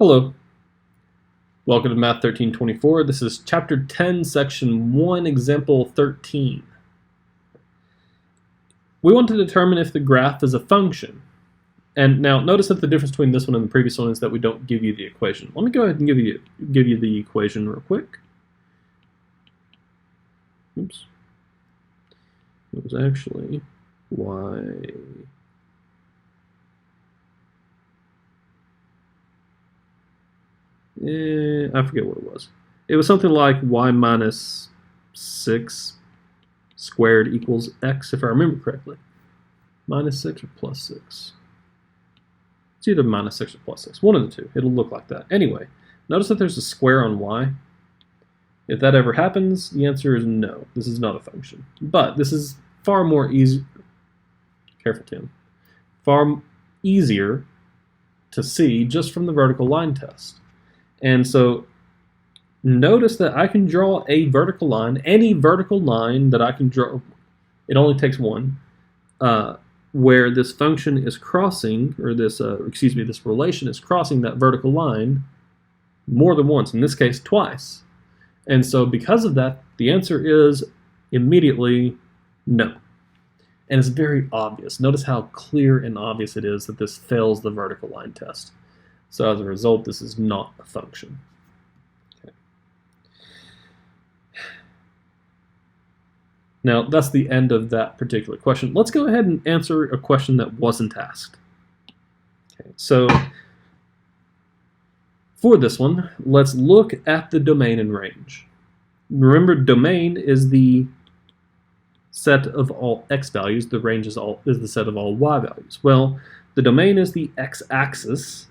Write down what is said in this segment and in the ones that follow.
Hello, welcome to Math 1324. This is Chapter 10, Section 1, Example 13. We want to determine if the graph is a function. And now notice that the difference between this one and the previous one is that we don't give you the equation. Let me go ahead and give you the equation real quick. Oops. It was actually y. I forget what it was. It was something like y minus 6 squared equals x, if I remember correctly. Minus 6 or plus 6? It's either minus 6 or plus 6. One of the two. It'll look like that. Anyway, notice that there's a square on y. If that ever happens, the answer is no. This is not a function. But this is far more easy. Careful, Tim. Far easier to see just from the vertical line test. And so notice that I can draw a vertical line, any vertical line that I can draw, it only takes one, where this function is crossing, or this relation is crossing that vertical line more than once, in this case twice. And so because of that, the answer is immediately no. And it's very obvious. Notice how clear and obvious it is that this fails the vertical line test. So as a result, this is not a function. Okay. Now, that's the end of that particular question. Let's go ahead and answer a question that wasn't asked. Okay, so for this one, let's look at the domain and range. Remember, domain is the set of all x values. The range is the set of all y values. Well, the domain is the x-axis.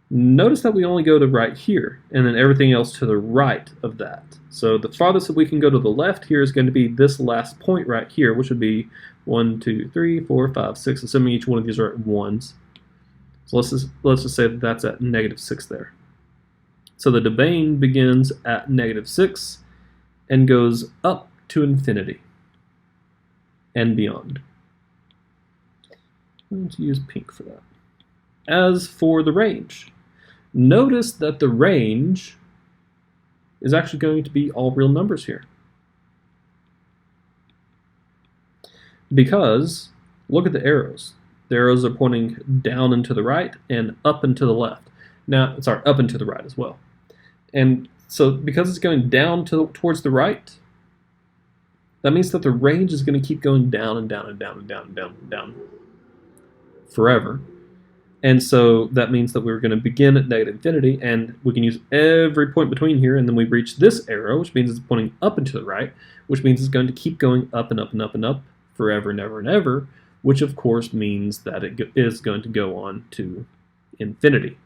Notice that we only go to right here, and then everything else to the right of that. So the farthest that we can go to the left here is going to be this last point right here, which would be 1, 2, 3, 4, 5, 6, assuming each one of these are at 1s. So let's just say that that's at -6 there. So the domain begins at -6 and goes up to infinity and beyond. I'm going to use pink for that. As for the range, notice that the range is actually going to be all real numbers here. Because, look at the arrows. The arrows are pointing down and to the right and up and to the left. Now, sorry, up and to the right as well. And so because it's going down towards the right, that means that the range is going to keep going down and down and down and down and down and down forever. And so that means that we're going to begin at -infinity, and we can use every point between here, and then we reach this arrow, which means it's pointing up and to the right, which means it's going to keep going up and up and up and up forever and ever and ever, which of course means that it is going to go on to infinity.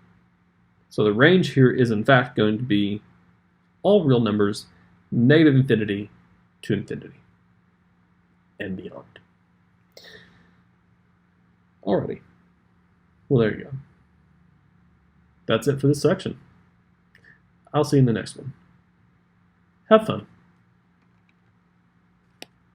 So the range here is in fact going to be all real numbers, -infinity to infinity and beyond. Alrighty. Well, there you go. That's it for this section. I'll see you in the next one. Have fun.